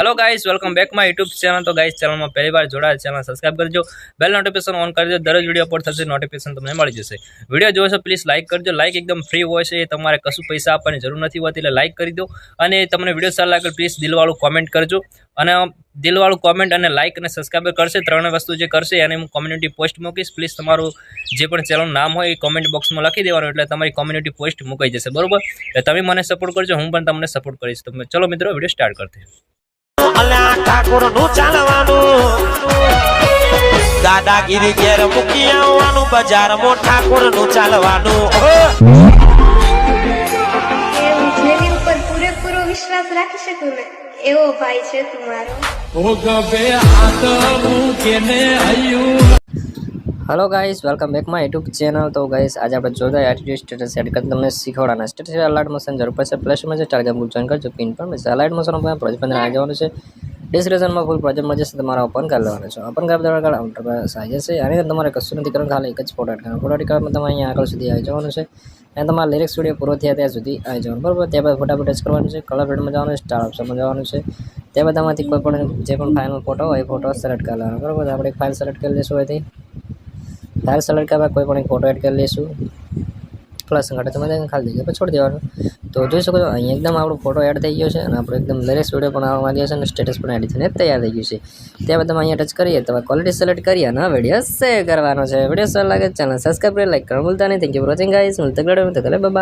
Hello guys, welcome back my YouTube channel. तो guys channel में पहली बार जोड़ा चैनल सब्सक्राइब करजो, बेल नोटिफिकेशन ऑन कर दो। दररोज वीडियो अपलोड थશે नोटिफिकेशन તમને મળી જશે। વિડિયો જોવો છો પ્લીઝ લાઈક કરજો। લાઈક એકદમ ફ્રી હોય છે, તમારે કશું પૈસા આપવાની જરૂર નથી હોતી, એટલે લાઈક કરી દો। અને તમને વિડિયો સારો લાગે પ્લીઝ દિલવાળું કોમેન્ટ કરજો। અને દિલવાળું કોમેન્ટ અને લાઈક અને સબસ્ક્રાઇબ કરશે, ત્રણ વસ્તુ જે કરશે એને હું કોમ્યુનિટી પોસ્ટ મૂકીશ। પ્લીઝ તમારું જે પણ ચેનલનું નામ હોય એ કોમેન્ટ બોક્સમાં લખી દેવાનું, એટલે તમારી કોમ્યુનિટી પોસ્ટ મુકાઈ જશે, બરોબર। એટલે તમે મને સપોર્ટ કરજો, હું પણ તમને સપોર્ટ કરીશ। તો ચલો મિત્રો વિડિયો સ્ટાર્ટ કરते हैं। ઠાકોર નું ચાલવાનું દાદાગીરી ઘેર મૂકી આવવાનું, બજારમાં ઠાકોર નું ચાલવાનું। જેની ઉપર પૂરેપૂરો વિશ્વાસ રાખી શકું ને એવો ભાઈ છે તમારો। Hello guys, welcome back my YouTube channel. तो गाइस आज आप जो एटीट्यूड स्टेटस सेट कर तुमने सीखवाना स्टेटस अलर्ट मोशन जरूर पर प्ले स्टोर में टेलीग्राम ग्रुप ज्वाइन करजो। पिन पर मैं अलर्ट मोशन पर प्रोजेक्ट 15 आ जावनो छे। डिस्क्रिप्शन में फूल प्रोजेक्ट में जैसे तुम्हारा ओपन कर लेवानो छे। ओपन कर देवा बाद काउंटर पर आ जશે અને તમારે કશું નથી કરવાનું, ખાલી એક જ ફોટો એડ કરવાનો। ફોટો એડ કરવામાં તમારે અહીંયા આગળ સુધી આવી જવાનું છે અને તમારા લિરિક્સ વિડિયો પૂરો થયા ત્યાં સુધી આવી જવાનું, બરાબર। ત્યારબાદ ફોટા ટચ કરવાનું છે, કલર પેડમાં જવાનું છે, સ્ટાર ઓપ્શનમાં જવાનું છે। ત્યારબાદ આમાંથી કોઈ પણ જે પણ ફાઇનલ ફોટો હોય એ ફોટો સિલેક્ટ કરી લેવાનો, બરાબર। આપણે એક ફાઇલ સિલેક્ટ કરી લઈશું। અહીંથી फाइल सेलेक्ट करवा कोई पण फोटो एड कर लेशू, प्लस घटे तुम्हें खाली जगह पर छोड़ देवानुं। तो जोई शको छो अहीं एकदम आपणो फोटो एड थई गयो छे अने आपणो एकदम लिरिक्स विडियो पण आववा मांग्यो छे अने स्टेटस पण एड थईने तैयार थई गयुं छे। त्यारबाद તમે અહીંયા टच करीए तो क्वॉलिटी सिलेक्ट करीए अने विडियो सेव करवानो छे। विडियो सारो लागे चैनल सब्सक्राइब करे, लाइक करવાનું ભૂલતા નહીં। Thank you for watching guys. मिलते हैं अगले वीडियो में, तब तक बाय बाय।